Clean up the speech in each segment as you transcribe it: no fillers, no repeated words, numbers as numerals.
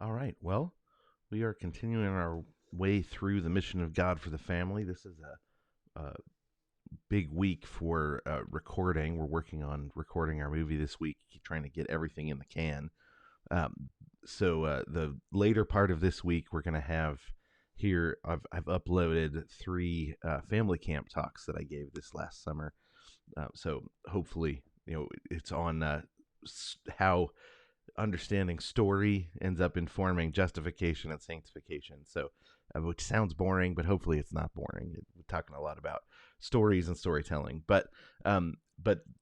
All right. Well, we are continuing our way through the mission of God for the family. This is a big week for recording. We're working on recording our movie this week, trying to get everything in the can. So the later part of this week, we're going to have here. I've uploaded three family camp talks that I gave this last summer. So hopefully, it's on how understanding story ends up informing justification and sanctification. So, which sounds boring, but hopefully it's not boring. We're talking a lot about stories and storytelling, but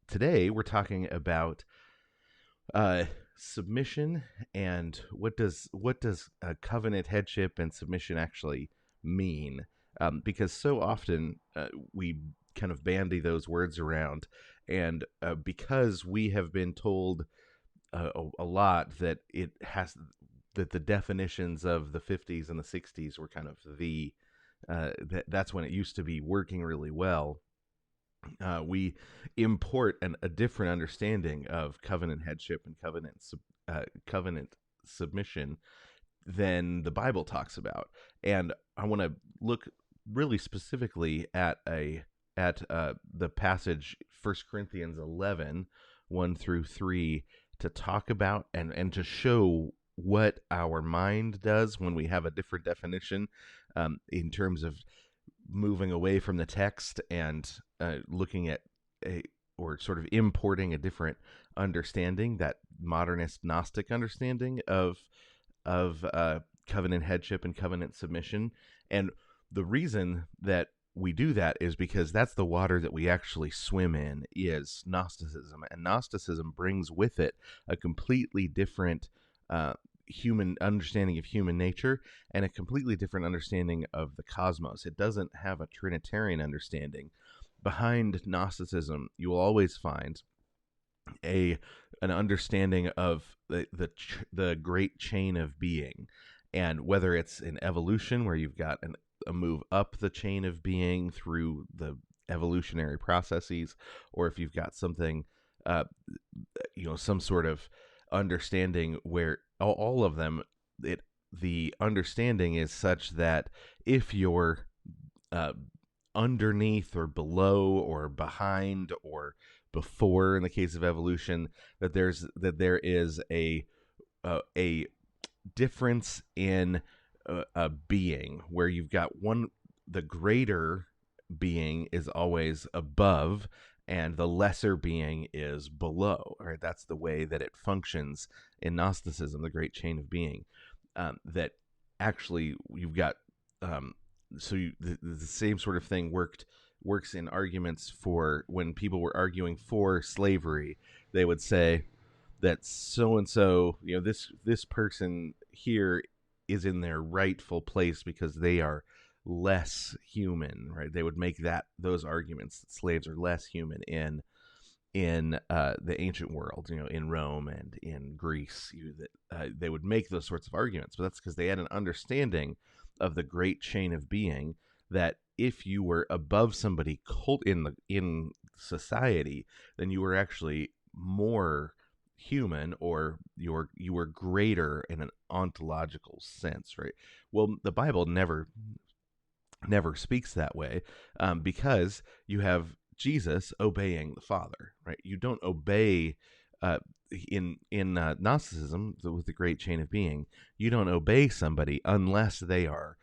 today we're talking about submission and what does covenant headship and submission actually mean? Because so often we kind of bandy those words around, and because we have been told a lot that the definitions of the 50s and the 60s were kind of that's when it used to be working really well. We import a different understanding of covenant headship and covenant submission than the Bible talks about, and I want to look really specifically at the passage 1 Corinthians 11, 1 through 3, to talk about and to show what our mind does when we have a different definition, in terms of moving away from the text and looking at or sort of importing a different understanding, that modernist Gnostic understanding of covenant headship and covenant submission. And the reason that we do that is because that's the water that we actually swim in, is Gnosticism. And Gnosticism brings with it a completely different human understanding of human nature and a completely different understanding of the cosmos. It doesn't have a Trinitarian understanding. Behind Gnosticism, you will always find an understanding of the great chain of being, and whether it's in evolution, where you've got a move up the chain of being through the evolutionary processes, or if you've got something, some sort of understanding where all of them, the understanding is such that if you're underneath or below or behind or before, in the case of evolution, that there is a difference in a being, where you've got the greater being is always above and the lesser being is below. Right? That's the way that it functions in Gnosticism, the great chain of being. That actually you've got the same sort of thing works in arguments for when people were arguing for slavery. They would say that so and so, this person here is in their rightful place because they are less human, right? They would make those arguments that slaves are less human in the ancient world, in Rome and in Greece. They would make those sorts of arguments, but that's because they had an understanding of the great chain of being, that if you were above somebody in society, then you were actually more human, or you were greater in an ontological sense, right? Well, the Bible never speaks that way, because you have Jesus obeying the Father, right? You don't obey in Gnosticism, with the great chain of being. You don't obey somebody unless they are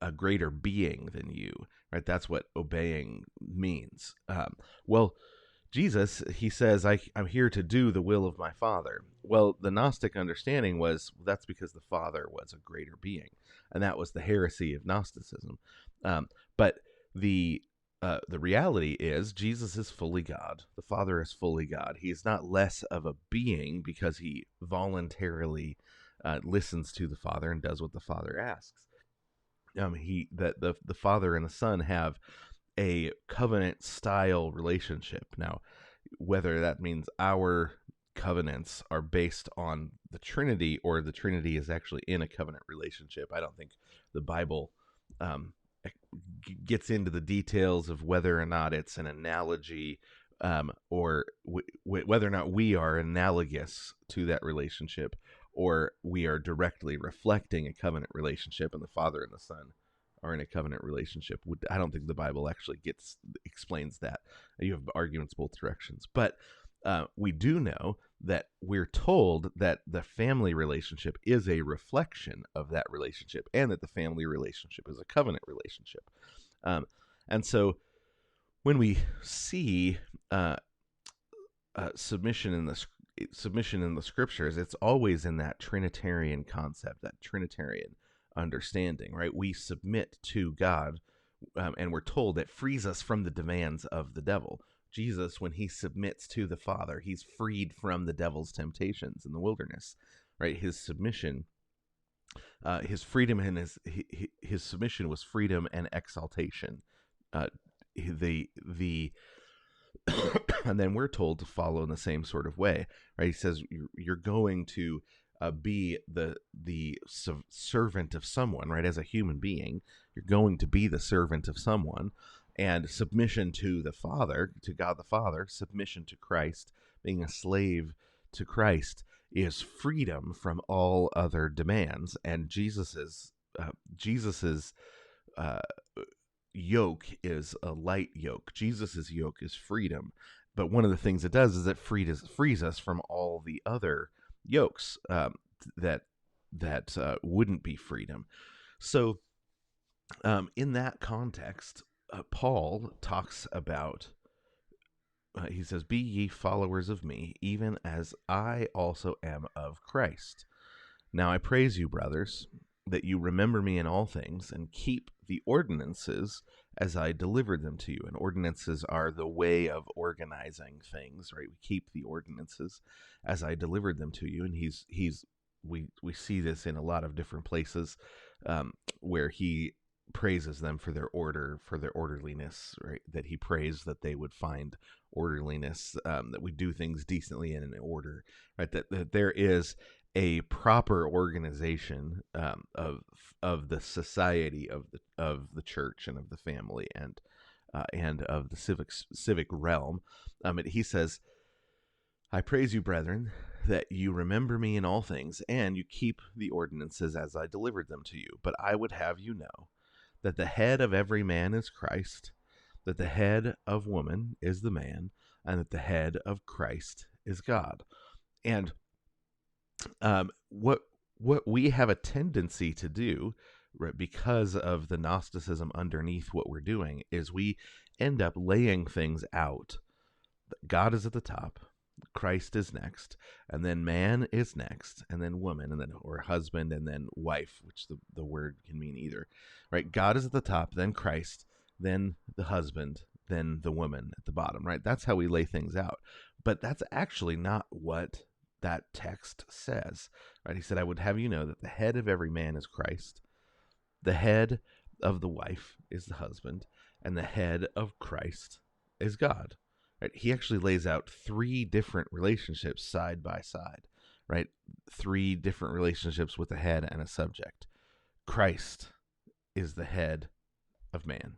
a greater being than you, right? That's what obeying means. Well, Jesus, he says, I'm here to do the will of my Father. Well, the Gnostic understanding was that's because the Father was a greater being, and that was the heresy of Gnosticism. But the reality is Jesus is fully God. The Father is fully God. He is not less of a being because he voluntarily listens to the Father and does what the Father asks. The Father and the Son have a covenant style relationship. Now, whether that means our covenants are based on the Trinity or the Trinity is actually in a covenant relationship, I don't think the Bible gets into the details of whether or not it's an analogy, or whether or not we are analogous to that relationship, or we are directly reflecting a covenant relationship, and the Father and the Son are in a covenant relationship. I don't think the Bible actually explains that. You have arguments both directions, but we do know that we're told that the family relationship is a reflection of that relationship, and that the family relationship is a covenant relationship. And so when we see submission in the scriptures, it's always in that Trinitarian concept, that Trinitarian understanding, right? We submit to God, and we're told it frees us from the demands of the devil. Jesus, when he submits to the Father, he's freed from the devil's temptations in the wilderness, right? His submission, his freedom, and his submission was freedom and exaltation. The and then we're told to follow in the same sort of way, right? He says you're going to be the servant of someone, right? As a human being, you're going to be the servant of someone, and submission to the Father, to God the Father, submission to Christ, being a slave to Christ, is freedom from all other demands. And Jesus's yoke is a light yoke. Jesus's yoke is freedom, but one of the things it does is it frees us from all the other yokes that wouldn't be freedom. So, in that context, Paul talks about. He says, "Be ye followers of me, even as I also am of Christ. Now I praise you, brothers, that you remember me in all things, and keep the ordinances as I delivered them to you." And ordinances are the way of organizing things, right? We keep the ordinances as I delivered them to you. And we see this in a lot of different places, where he praises them for their order, for their orderliness, right? That he prays that they would find orderliness, that we do things decently and in order, right? That there is a proper organization of the society of the church and of the family and of the civic realm. He says, "I praise you, brethren, that you remember me in all things, and you keep the ordinances as I delivered them to you. But I would have you know that the head of every man is Christ, that the head of woman is the man, and that the head of Christ is God." And what we have a tendency to do, right, because of the Gnosticism underneath what we're doing, is we end up laying things out. God is at the top, Christ is next, and then man is next, and then woman, and then or husband, and then wife, which the word can mean either, right? God is at the top, then Christ, then the husband, then the woman at the bottom, right? That's how we lay things out. But that's actually not what that text says, right? He said, "I would have you know that the head of every man is Christ, the head of the wife is the husband, and the head of Christ is God." Right? He actually lays out three different relationships side by side, right? Three different relationships with a head and a subject. Christ is the head of man,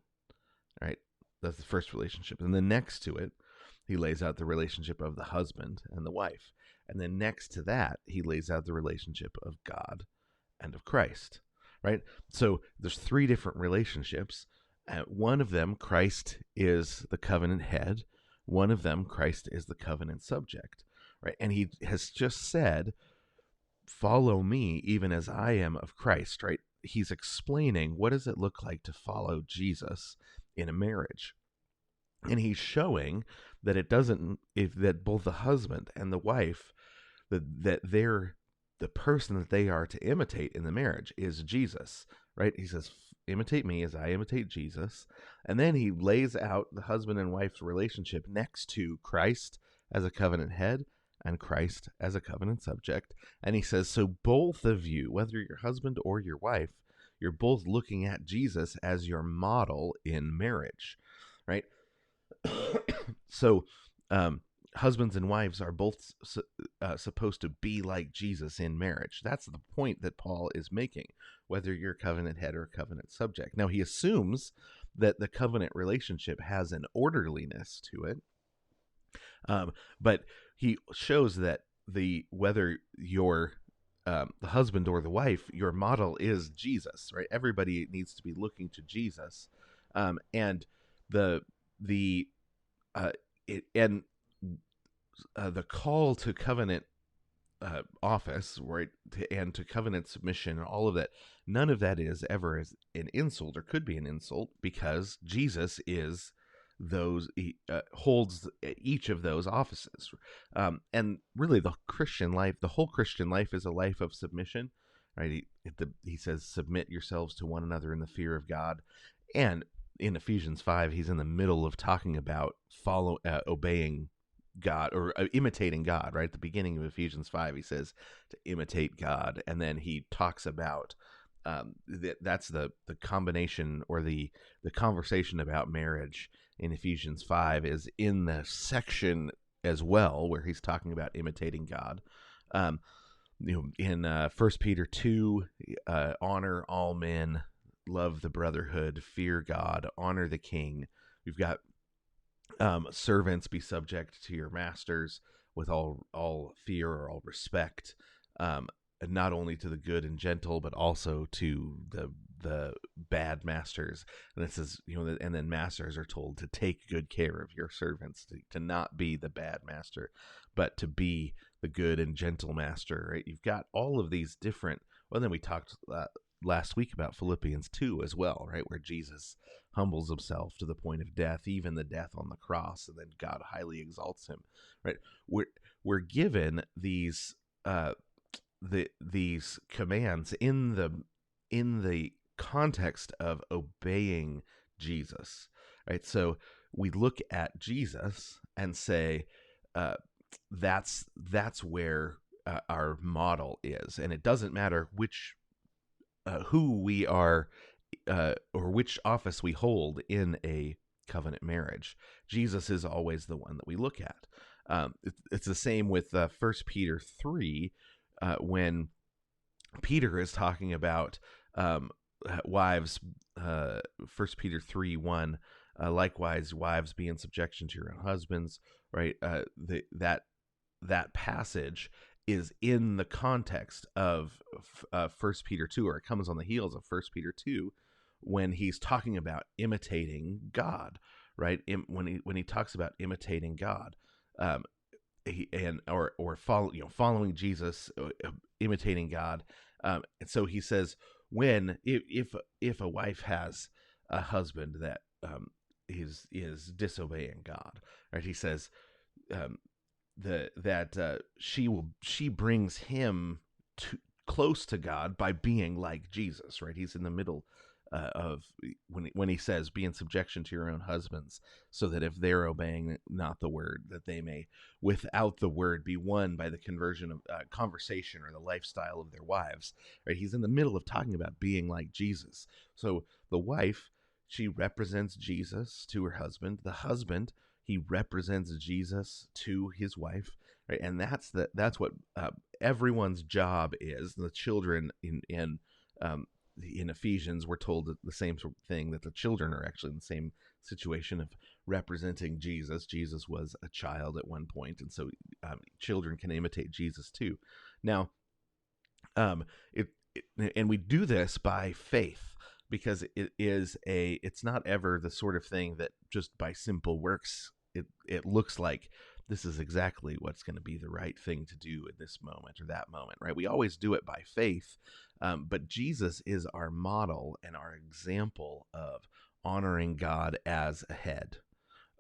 right? That's the first relationship. And then next to it, he lays out the relationship of the husband and the wife. And then next to that, he lays out the relationship of God and of Christ, right? So there's three different relationships. One of them, Christ is the covenant head. One of them, Christ is the covenant subject, right? And he has just said, "Follow me even as I am of Christ," right? He's explaining what does it look like to follow Jesus in a marriage. And he's showing that it doesn't, that both the husband and the wife, that they're the person that they are to imitate in the marriage is Jesus, right? He says, "Imitate me as I imitate Jesus." And then he lays out the husband and wife's relationship next to Christ as a covenant head and Christ as a covenant subject. And he says, so both of you, whether you're husband or your wife, you're both looking at Jesus as your model in marriage, right? So, husbands and wives are both supposed to be like Jesus in marriage. That's the point that Paul is making, whether you're covenant head or covenant subject. Now, he assumes that the covenant relationship has an orderliness to it, but he shows that whether you're the husband or the wife, your model is Jesus, right? Everybody needs to be looking to Jesus, and the the uh, and the call to covenant office, right, and to covenant submission, and all of that. None of that is ever as an insult, or could be an insult, because Jesus is those he holds each of those offices, and really the whole Christian life is a life of submission, right? He says, "Submit yourselves to one another in the fear of God," and in Ephesians 5, he's in the middle of talking about obeying God, or imitating God, right? At the beginning of Ephesians 5, he says to imitate God. And then he talks about that's the combination, or the conversation about marriage in Ephesians 5 is in the section as well where he's talking about imitating God. Um, in 1 Peter 2, honor all men, love the brotherhood, fear God, honor the king. We've got servants, be subject to your masters with all fear, or all respect, and not only to the good and gentle, but also to the bad masters. And it says, and then masters are told to take good care of your servants, to not be the bad master, but to be the good and gentle master, right? You've got all of these different. Well, then we talked last week about Philippians 2 as well, right, where Jesus humbles himself to the point of death, even the death on the cross, and then God highly exalts him, right? We're given these these commands in the context of obeying Jesus, right? So we look at Jesus and say, that's where our model is, and it doesn't matter who we are, or which office we hold in a covenant marriage. Jesus is always the one that we look at. It's the same with 1 Peter 3, when Peter is talking about wives. 1 Peter 3:1, likewise, wives, be in subjection to your own husbands. Right, that passage is in the context of 1 Peter 2, or it comes on the heels of 1 Peter 2, when he's talking about imitating God, right? When he talks about imitating God, following Jesus, imitating God, and so he says, when if a wife has a husband that is disobeying God, right? He says, she brings him close to God by being like Jesus, right? He's in the middle of when he says, "Be in subjection to your own husbands, so that if they're obeying not the word, that they may, without the word, be won by the conversion of conversation or the lifestyle of their wives." Right? He's in the middle of talking about being like Jesus. So the wife, she represents Jesus to her husband. The husband, he represents Jesus to his wife, right? And that's what everyone's job is. The children in Ephesians, we're told the same sort of thing, that the children are actually in the same situation of representing Jesus. Jesus was a child at one point, and so children can imitate Jesus too. Now, and we do this by faith, because it's not ever the sort of thing that just by simple works it looks like this is exactly what's going to be the right thing to do in this moment or that moment, right? We always do it by faith, but Jesus is our model and our example of honoring God as a head,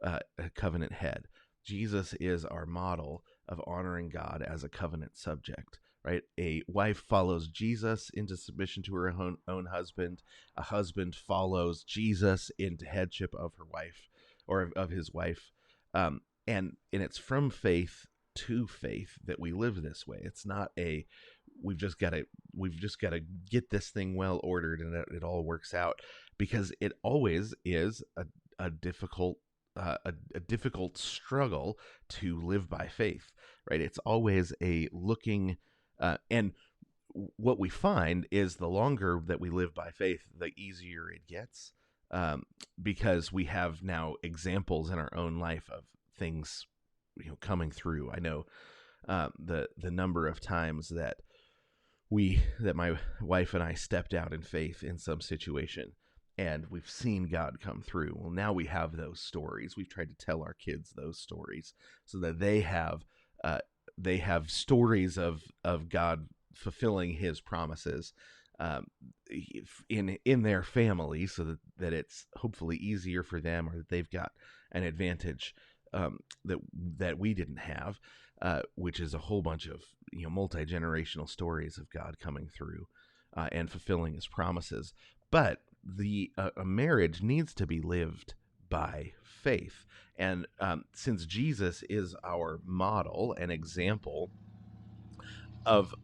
a covenant head. Jesus is our model of honoring God as a covenant subject, right? A wife follows Jesus into submission to her own husband. A husband follows Jesus into headship of her wife, or of his wife. And it's from faith to faith that we live this way. It's not we've just got to get this thing well ordered and it all works out, because it always is a difficult struggle to live by faith, right? It's always a looking, and what we find is the longer that we live by faith, the easier it gets, because we have now examples in our own life of things coming through. I know the number of times that that my wife and I stepped out in faith in some situation, and we've seen God come through. Well, now we have those stories. We've tried to tell our kids those stories so that they have stories of God fulfilling His promises, um, in their family, so that it's hopefully easier for them, or that they've got an advantage, that we didn't have, which is a whole bunch of multi-generational stories of God coming through, and fulfilling His promises. But the a marriage needs to be lived by faith, and since Jesus is our model and example of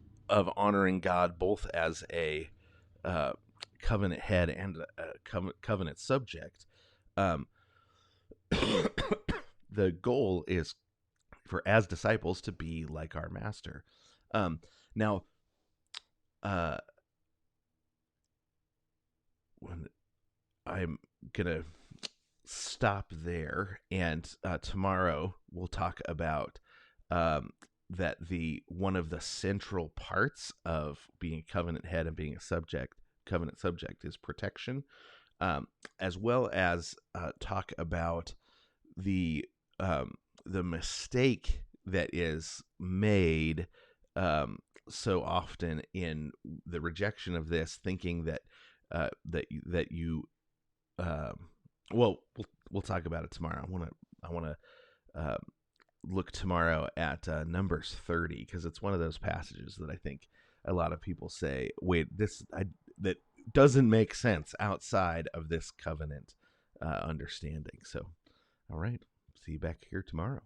honoring God both as a uh, covenant head and a covenant subject, um, the goal is for as disciples to be like our master. Now, uh, when I'm gonna stop there, and tomorrow we'll talk about that the one of the central parts of being a covenant head and being a covenant subject is protection, as well as talk about the the mistake that is made so often in the rejection of this, thinking that that you well, we'll talk about it tomorrow. I want to look tomorrow at Numbers 30, because it's one of those passages that I think a lot of people say, wait, that doesn't make sense outside of this covenant understanding. So, all right, see you back here tomorrow.